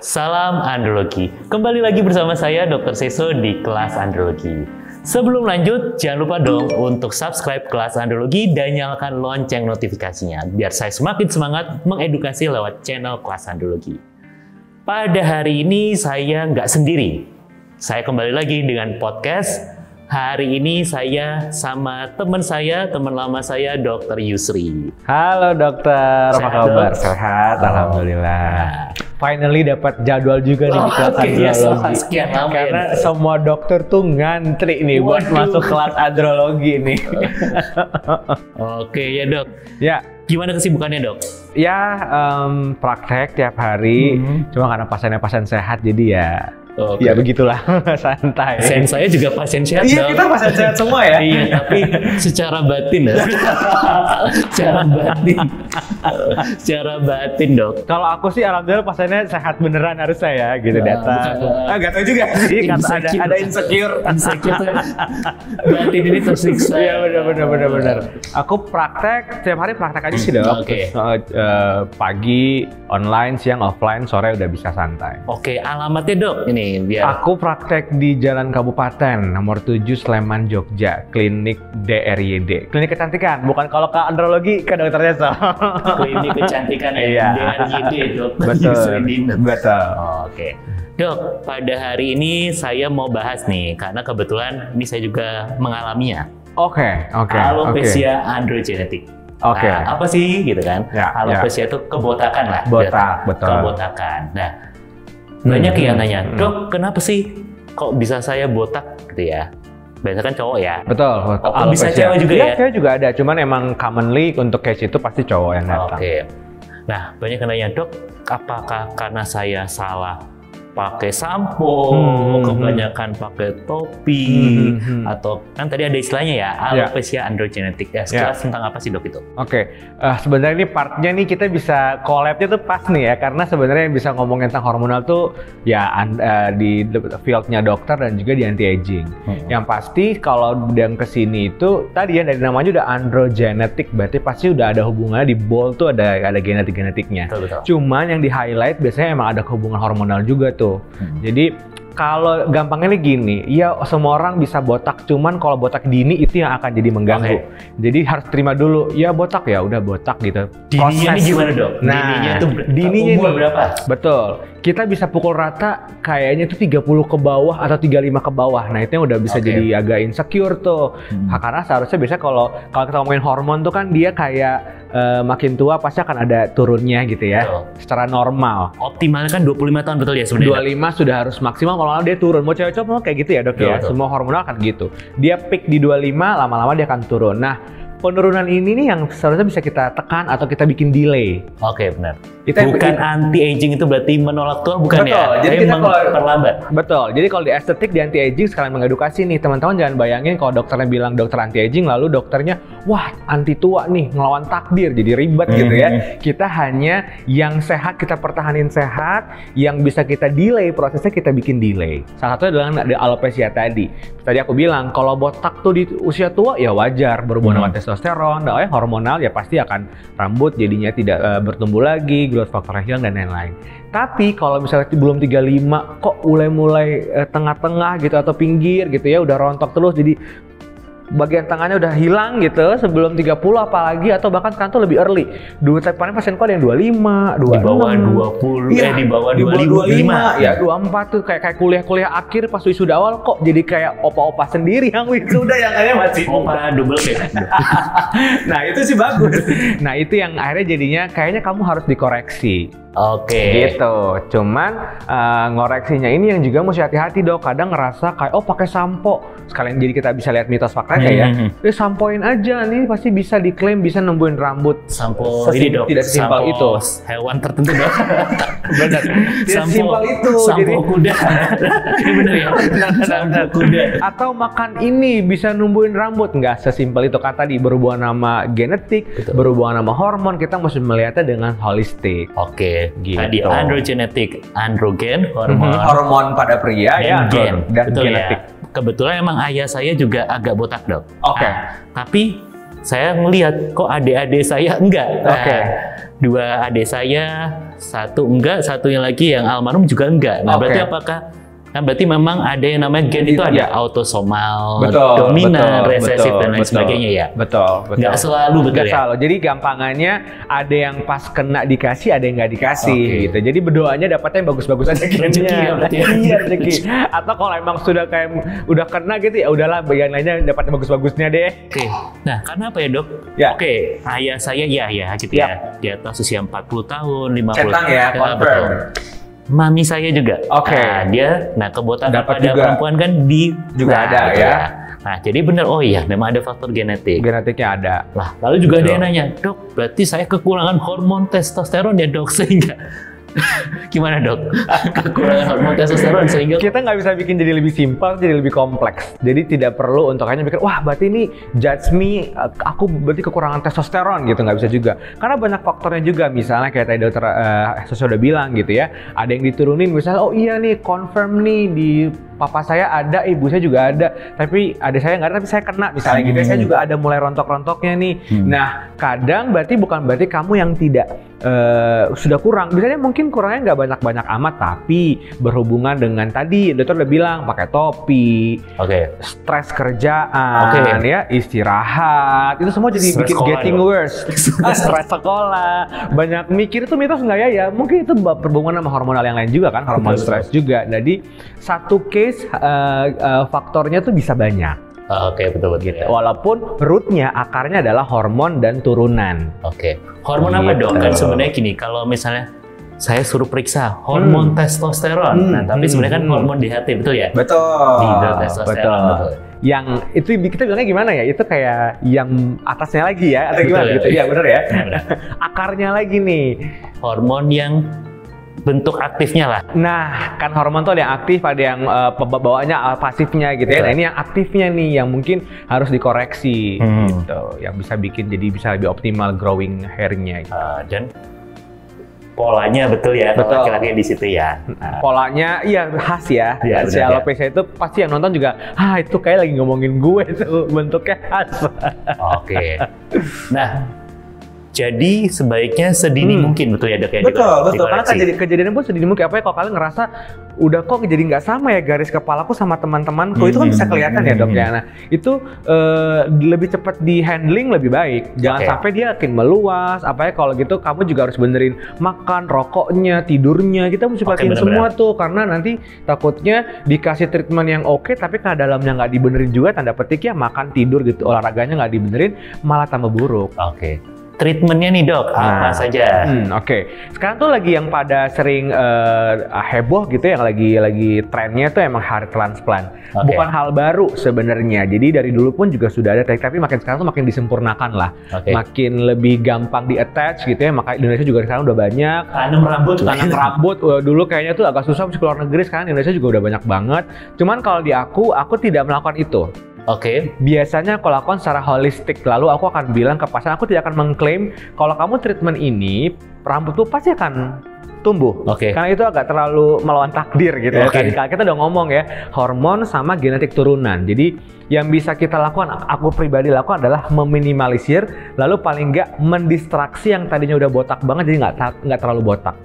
Salam Andrologi. Kembali lagi bersama saya Dr. Seso di kelas Andrologi. Sebelum lanjut, jangan lupa dong untuk subscribe kelas Andrologi dan nyalakan lonceng notifikasinya biar saya semakin semangat mengedukasi lewat channel kelas Andrologi. Pada hari ini saya nggak sendiri. Saya kembali lagi dengan podcast. Hari ini saya sama teman lama saya, Dr. Yusri. Halo dokter, apa kabar? Dok? Sehat, alhamdulillah. Finally dapat jadwal juga nih di kelas andrologi. Sekian lama Karena semua dokter tuh ngantri nih buat masuk kelas andrologi nih. Oke ya dok. Ya. Gimana kesibukannya dok? Ya praktek tiap hari. Cuma karena pasiennya pasien sehat jadi ya. Okay. Ya begitulah, santai. Pasien saya juga pasien sehat. Iya, kita pasien sehat semua ya. Iya, tapi secara batin ya. secara batin dok. Kalau aku sih alhamdulillah pasiennya sehat beneran harus saya gitu datang. Gak tahu juga sih, kata ada insecure. Insecure tuh batin ini tersiksa. Iya benar. Aku praktek tiap hari praktek aja sih dok. Oke. Pagi online, siang offline, sore udah bisa santai. Oke, alamatnya dok ini. Biar. Aku praktek di Jalan Kabupaten nomor 7 Sleman, Jogja, Klinik DRYD. Klinik kecantikan, bukan kalau ke andrologi ke dokter Seso. Klinik kecantikan ya, DRYD dok. Betul. Oke. Dok, pada hari ini saya mau bahas nih, karena kebetulan ini saya juga mengalaminya. Oke. Alopecia androgenetik. Oke. Nah, apa sih gitu kan? Ya, alopecia itu kebotakan lah. Botak, betul. Kebotakan. Nah, banyak yang nanya, dok, kenapa sih kok bisa saya botak gitu ya? Biasanya kan cowok ya. Betul. Oh, bisa cewek juga ya? Cewek juga ada, cuman emang commonly untuk case itu pasti cowok yang datang. Oke. Nah, banyak yang nanya, dok, apakah karena saya salah pakai sampo, kebanyakan pakai topi, atau kan tadi ada istilahnya ya, alopecia androgenetik. Ya, sekilas tentang apa sih dok itu? Oke, sebenarnya ini partnya nih kita bisa collab-nya tuh pas nih ya, karena sebenarnya yang bisa ngomongin tentang hormonal tuh ya di field-nya dokter dan juga di anti-aging. Yang pasti kalau yang kesini itu tadi ya dari namanya udah androgenetik, berarti pasti udah ada hubungannya di bol tuh ada genetik-genetiknya. Betul. Cuman yang di highlight biasanya emang ada hubungan hormonal juga tuh. Jadi kalau gampangnya nih gini, ya semua orang bisa botak, cuman kalau botak dini itu yang akan jadi mengganggu. Jadi harus terima dulu, ya botak ya udah botak gitu. Dininya ini gimana dok? Nah, dininya umur berapa? Betul. Kita bisa pukul rata kayaknya itu 30 ke bawah atau 35 ke bawah. Nah, itu yang udah bisa jadi agak insecure tuh. Karena seharusnya biasanya kalau kita ngomongin hormon tuh kan dia kayak makin tua pasti akan ada turunnya gitu ya. Betul. Secara normal. Optimalnya kan 25 tahun betul ya sebenarnya? 25 sudah harus maksimal, kalau dia turun. Mau cewek-cewek mau kayak gitu ya dok ya. Semua hormonal akan gitu. Dia peak di 25, lama-lama dia akan turun. Nah, penurunan ini nih yang seharusnya bisa kita tekan atau kita bikin delay. Oke, benar. Bukan anti-aging itu berarti menolak tua, bukan ya? Jadi kita kalau perlambat. Betul. Jadi kalau di estetik di anti-aging sekalian mengedukasi nih teman-teman, jangan bayangin kalau dokternya bilang dokter anti-aging lalu dokternya wah anti tua nih ngelawan takdir jadi ribet gitu ya. Kita hanya yang sehat kita pertahanin sehat, yang bisa kita delay prosesnya kita bikin delay. Salah satunya adalah alopecia tadi. Tadi aku bilang kalau botak tuh di usia tua ya wajar, berhubungan dengan testosteron, hormonal ya pasti akan rambut jadinya tidak bertumbuh lagi, growth factor hilang dan lain-lain. Tapi kalau misalnya belum 35 kok mulai tengah-tengah gitu atau pinggir gitu ya udah rontok terus jadi bagian tangannya udah hilang gitu sebelum 30 apalagi atau bahkan sekarang tuh lebih early. Paling pasienku ada yang 25, 26, di bawah 20, di bawah 25 ya 24 tuh kayak kuliah akhir pas wisuda awal kok jadi kayak opa-opa sendiri yang wisuda yang kayaknya masih opa double cake. Nah itu sih bagus. Nah itu yang akhirnya jadinya kayaknya kamu harus dikoreksi. Oke. Gitu. Cuman ngoreksinya ini yang juga mesti hati-hati dok. Kadang ngerasa kayak pakai sampo. Sekalian jadi kita bisa lihat mitos faktanya ya. Sampoin aja nih pasti bisa diklaim bisa nembuhin rambut. Sampo ini dok. Tidak sesimpel itu. Hewan tertentu dok. Benar. Tidak sesimpel itu. Sampo kuda. Benar ya. Sampo kuda. Atau makan ini bisa numbuhin rambut. Nggak sesimpel itu. Kata di berhubungan sama genetik, berhubungan sama hormon. Kita mesti melihatnya dengan holistik. Oke. Gitu. Tadi androgenetik, androgen, hormon pada pria ya, dan genetik. Kebetulan emang ayah saya juga agak botak dok. Oke. Tapi saya ngelihat kok adik-adik saya enggak. Oke. Dua adik saya, satu enggak, satunya lagi yang almarhum juga enggak. Nah, berarti apakah berarti memang ada yang namanya gen itu ada autosomal, dominan, resesif dan lain sebagainya ya. Betul. Nggak selalu betul nggak ya. selalu. Jadi gampangannya ada yang pas kena dikasih, ada yang nggak dikasih gitu. Jadi berdoanya dapatnya yang bagus-bagus aja gennya. Iya, rezeki. Atau kalau emang sudah kayak udah kena gitu ya udahlah bagian lainnya dapat yang bagus-bagusnya deh. Oke. Nah, kenapa ya, Dok? Ya. Oke, ayah saya ya gitu ya. Di atas usia 40 tahun, 50 Centang tahun. ya, confirm. Mami saya juga. Oke. Nah, kebotakan Dapat pada juga. perempuan kan Juga ada gitu ya. Nah, jadi benar, oh iya, memang ada faktor genetik. Genetiknya ada. Lah, lalu juga ada yang nanya, Dok, berarti saya kekurangan hormon testosteron ya, Dok, sehingga gimana, Dok? Kekurangan hormon testosteron sehingga Kita nggak bisa bikin jadi lebih simpel, jadi lebih kompleks. Jadi tidak perlu untuk hanya mikir, wah berarti ini judge me, aku berarti kekurangan testosteron gitu, nggak bisa juga. Karena banyak faktornya juga, misalnya kayak tadi dokter Soso udah bilang gitu ya, ada yang diturunin, misalnya oh iya nih, confirm nih di papa saya ada, ibu saya juga ada, tapi ada saya nggak ada, tapi saya kena misalnya gitu ya, saya juga ada mulai rontok-rontoknya nih. Nah, kadang bukan berarti kamu yang tidak sudah kurang, biasanya mungkin kurangnya nggak banyak-banyak amat, tapi berhubungan dengan tadi dokter udah bilang pakai topi, stres kerjaan, ya istirahat, itu semua jadi Stress bikin sekolah getting worse. Stres sekolah, banyak mikir itu mitos nggak ya? Mungkin itu berhubungan sama hormonal yang lain juga kan, hormon stres juga. Jadi satu case faktornya tuh bisa banyak. Oke, betul. Gitu. Walaupun rootnya, akarnya adalah hormon dan turunan. Oke. Hormon apa, Dok? Kan sebenarnya gini, kalau misalnya saya suruh periksa hormon testosteron, nah tapi sebenarnya kan hormon DHT, betul ya? Betul. Dihidrotestosteron, betul. Yang itu kita bilangnya gimana ya? Itu kayak yang atasnya lagi ya, atau gimana gitu? Iya benar ya. Akarnya lagi nih. Hormon yang bentuk aktifnya lah. Nah, kan hormon tuh ada yang aktif, ada yang bawaannya pasifnya gitu ya. Nah, ini yang aktifnya nih yang mungkin harus dikoreksi gitu. Yang bisa bikin jadi bisa lebih optimal growing hair-nya gitu. Dan polanya betul ya, kalau laki-laki di situ ya. Polanya iya khas ya. Si alopecia itu pasti yang nonton juga, itu kayak lagi ngomongin gue tuh, bentuknya khas. Oke. Nah, jadi sebaiknya sedini mungkin, betul ya, Dok ya? Betul. Karena kejadiannya pun sedini mungkin. Apa ya kalau kalian ngerasa udah kok jadi nggak sama ya garis kepalaku sama teman-temanku, itu kan bisa kelihatan ya, Dok ya. Nah, itu lebih cepat di handling lebih baik. Jangan sampai dia makin meluas. Apa ya kalau gitu kamu juga harus benerin makan, rokoknya, tidurnya. Kita mesti perhatiin semua tuh, karena nanti takutnya dikasih treatment yang oke, tapi kalau dalamnya nggak dibenerin juga, tanda petik ya, makan, tidur gitu, olahraganya nggak dibenerin, malah tambah buruk. Treatmentnya nih, Dok, apa saja? Sekarang tuh lagi yang pada sering heboh gitu, yang lagi trennya tuh emang hair transplant. Bukan hal baru sebenarnya. Jadi dari dulu pun juga sudah ada, tapi makin sekarang tuh makin disempurnakan lah. Makin lebih gampang di attach gitu ya. Maka Indonesia juga sekarang udah banyak. Tanam rambut. Dulu kayaknya tuh agak susah mesti keluar negeri, sekarang Indonesia juga udah banyak banget. Cuman kalau di aku tidak melakukan itu. Biasanya aku lakukan secara holistik, lalu aku akan bilang ke pasien, aku tidak akan mengklaim kalau kamu treatment ini rambut tuh pasti akan tumbuh. Karena itu agak terlalu melawan takdir gitu ya. Tadi kita udah ngomong ya, hormon sama genetik turunan. Jadi yang bisa kita lakukan, aku pribadi lakukan adalah meminimalisir, lalu paling nggak mendistraksi yang tadinya udah botak banget jadi nggak terlalu botak.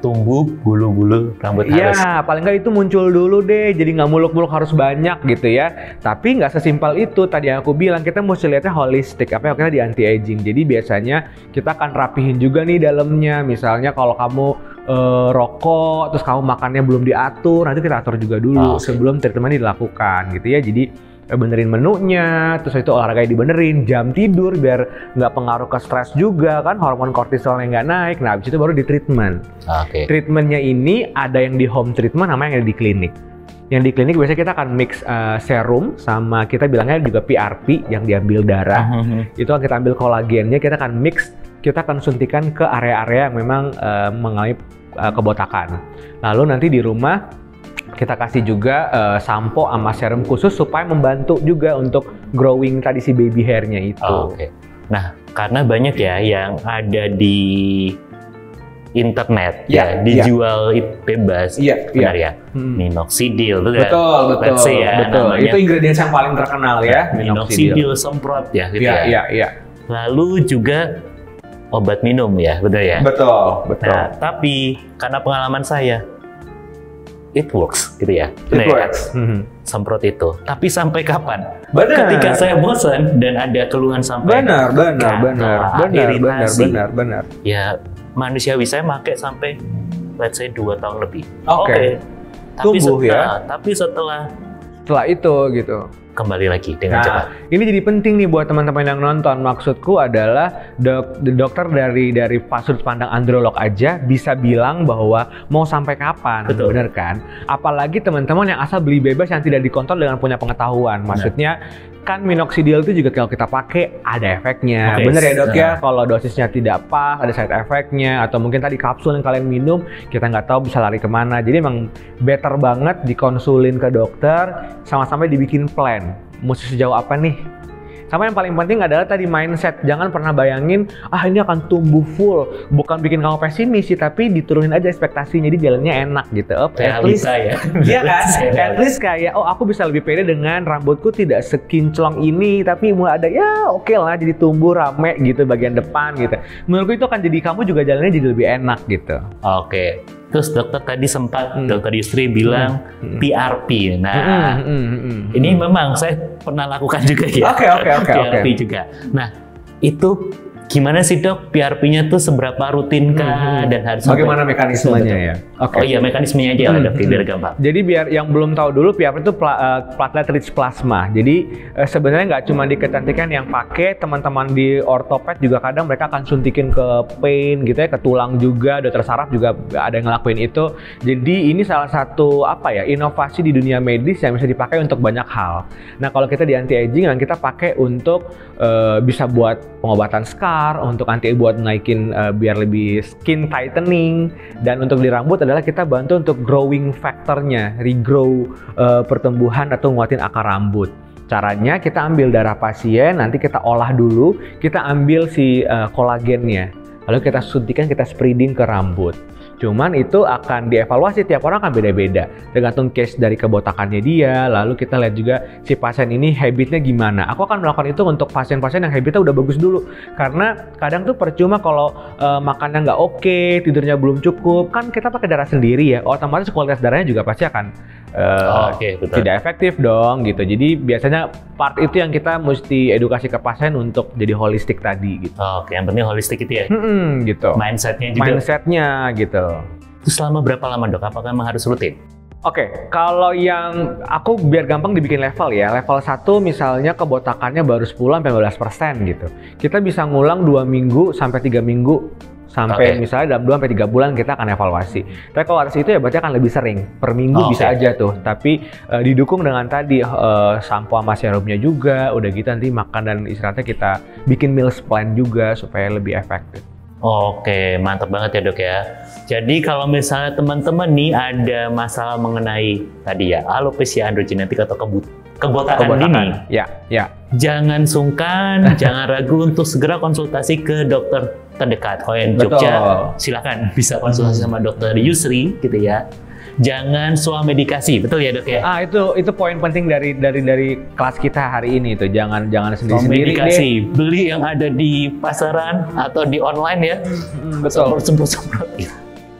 Tumbuh bulu-bulu rambut halus. Iya, paling nggak itu muncul dulu deh, jadi nggak muluk-muluk harus banyak gitu ya. Tapi nggak sesimpel itu, tadi yang aku bilang, kita mesti lihatnya holistik, apa yang kita di anti-aging. Jadi biasanya kita akan rapihin juga nih dalamnya, misalnya kalau kamu rokok, terus kamu makannya belum diatur, nanti kita atur juga dulu sebelum treatment dilakukan gitu ya. Jadi benerin menunya, terus itu olahraganya dibenerin, jam tidur biar nggak pengaruh ke stres juga kan, hormon kortisolnya nggak naik. Nah, habis itu baru di treatment. Treatmentnya ini ada yang di home treatment, sama yang di klinik. Yang di klinik biasanya kita akan mix serum sama kita bilangnya juga PRP yang diambil darah. Itu kan kita ambil kolagennya, kita akan mix, kita akan suntikan ke area-area yang memang mengalami kebotakan. Lalu nanti di rumah kita kasih juga sampo sama serum khusus supaya membantu juga untuk growing tadi si baby hairnya itu. Nah, karena banyak ya yang ada di internet Iya, dijual bebas, Iya, benar iya. ya? Minoxidil, itu Betul. namanya. Itu ingredients yang paling terkenal ya, Minoxidil semprot ya, gitu ya. Iya. Lalu juga obat minum ya, betul ya? Betul. Nah, tapi karena pengalaman saya, it works, gitu ya. It works. Semprot itu. Tapi sampai kapan? Benar. Ketika saya bosan dan ada keluhan sampai Benar. iritasi. Benar. Ya, manusiawi saya pakai sampai let's say 2 tahun lebih. Oke. Tapi Tumbuh setelah, ya. Tapi setelah Setelah itu gitu. kembali lagi dengan cepat. Nah, ini jadi penting nih buat teman-teman yang nonton. Maksudku adalah dokter dari sudut pandang androlog aja bisa bilang bahwa mau sampai kapan, Betul. bener kan? Apalagi teman-teman yang asal beli bebas yang tidak dikontrol dengan punya pengetahuan. Maksudnya kan minoxidil itu juga kalau kita pakai ada efeknya. Oke, Bener ya dok ya? Kalau dosisnya tidak pas, ada side efeknya. Atau mungkin tadi kapsul yang kalian minum, kita nggak tahu bisa lari kemana. Jadi emang better banget dikonsulin ke dokter, sama-sama dibikin plan. Mesti sejauh apa nih? Sama yang paling penting adalah tadi mindset. Jangan pernah bayangin, ini akan tumbuh full. Bukan bikin kamu pesimis sih, tapi diturunin aja ekspektasinya. Jadi jalannya enak gitu. At least, ya. iya kan? At least kayak, aku bisa lebih pede dengan rambutku tidak sekinclong ini. Tapi mulai ada, oke lah, jadi tumbuh rame gitu bagian depan gitu. Menurutku itu akan jadi, kamu juga jalannya jadi lebih enak gitu. Oke. Terus dokter tadi sempat, dokter Yusri bilang PRP. Nah, ini memang saya pernah lakukan juga ya. Oke. PRP juga. Nah, itu gimana sih dok? PRP-nya tuh seberapa rutin kah dan harus bagaimana mekanismenya ya? Oke. Oh iya, mekanismenya aja lah dok, biar gampang. Jadi biar yang belum tahu dulu, PRP itu platelet rich plasma. Jadi sebenarnya nggak cuma di kecantikan yang pakai, teman-teman di ortoped juga kadang mereka akan suntikin ke pain gitu ya, ke tulang juga, dokter saraf juga ada yang ngelakuin itu. Jadi ini salah satu inovasi di dunia medis yang bisa dipakai untuk banyak hal. Nah kalau kita di anti aging yang kita pakai untuk bisa buat pengobatan scar, untuk anti buat naikin biar lebih skin tightening, dan untuk di rambut adalah kita bantu untuk growing factornya, regrow pertumbuhan atau nguatin akar rambut. Caranya kita ambil darah pasien, nanti kita olah dulu, kita ambil si kolagennya, lalu kita suntikan, kita spreading ke rambut. Cuman itu akan dievaluasi, tiap orang akan beda-beda tergantung case dari kebotakannya dia. Lalu kita lihat juga si pasien ini habitnya gimana. Aku akan melakukan itu untuk pasien-pasien yang habitnya udah bagus dulu, karena kadang tuh percuma kalau makannya nggak oke, tidurnya belum cukup. Kan kita pakai darah sendiri ya, otomatis kualitas darahnya juga pasti akan tidak efektif dong gitu. Jadi biasanya part itu yang kita mesti edukasi ke pasien untuk jadi holistik tadi gitu. Oke, yang penting holistik itu ya. Gitu. Mindsetnya juga. Mindsetnya gitu. Itu selama berapa lama dok? Apakah memang harus rutin? Oke, kalau yang aku biar gampang dibikin level ya. Level 1 misalnya kebotakannya baru 10-15% gitu. Kita bisa ngulang 2 minggu sampai 3 minggu. Sampai misalnya dalam 2 sampai 3 bulan kita akan evaluasi. Tapi kalau atas itu ya berarti akan lebih sering. Per minggu bisa aja tuh. Tapi didukung dengan tadi sampo sama serumnya juga. Udah gitu nanti makan dan istirahatnya kita bikin meals plan juga supaya lebih efektif. Oke, mantap banget ya dok ya. Jadi kalau misalnya teman-teman nih ada masalah mengenai tadi ya alopecia androgenetik atau kebotakan dini, ya. Jangan sungkan, jangan ragu untuk segera konsultasi ke dokter terdekat. Kalau yang Jogja, silakan bisa konsultasi sama dokter Yusri gitu ya. Jangan swamedikasi, betul ya dok ya? Itu poin penting dari kelas kita hari ini itu. Jangan sendiri-sendiri deh. Beli yang ada di pasaran atau di online ya. Betul. Semprot.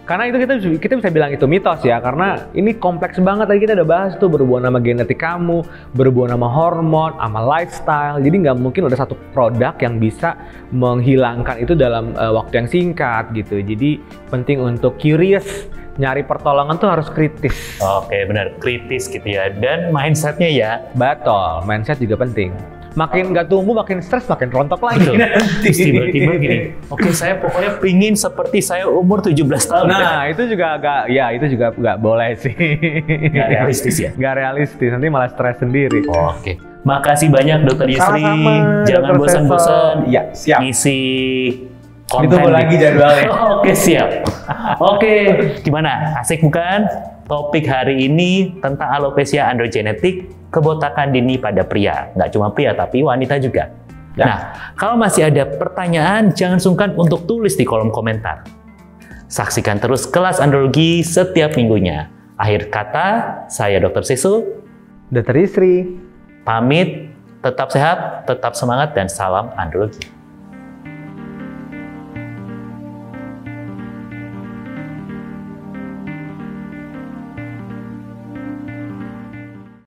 Karena itu kita bisa bilang itu mitos ya, karena ini kompleks banget. Tadi kita udah bahas tuh, berhubungan sama genetik kamu, berhubungan sama hormon, sama lifestyle. Jadi nggak mungkin ada satu produk yang bisa menghilangkan itu dalam waktu yang singkat gitu. Jadi penting untuk curious, nyari pertolongan tuh harus kritis. Oke, benar, kritis gitu ya. Dan mindsetnya ya. Betul, mindset juga penting. Makin nggak tumbuh, makin stres, makin rontok lagi. Terus tiba-tiba gini, oke saya pokoknya pingin seperti saya umur 17 tahun. Nah, itu juga nggak boleh sih. Nggak realistis ya? Nggak realistis, nanti malah stres sendiri. Oke. Makasih banyak Dokter Yusri. Jangan bosan-bosan ngisi konten. Ditunggu lagi jadwalnya. Oke, siap. Oke, gimana? Asik bukan? Topik hari ini tentang alopecia androgenetik, kebotakan dini pada pria. Nggak cuma pria, tapi wanita juga. Nah, kalau masih ada pertanyaan, jangan sungkan untuk tulis di kolom komentar. Saksikan terus kelas andrologi setiap minggunya. Akhir kata, saya Dr. Seso. Dr. Yusri. Pamit, tetap sehat, tetap semangat, dan salam andrologi.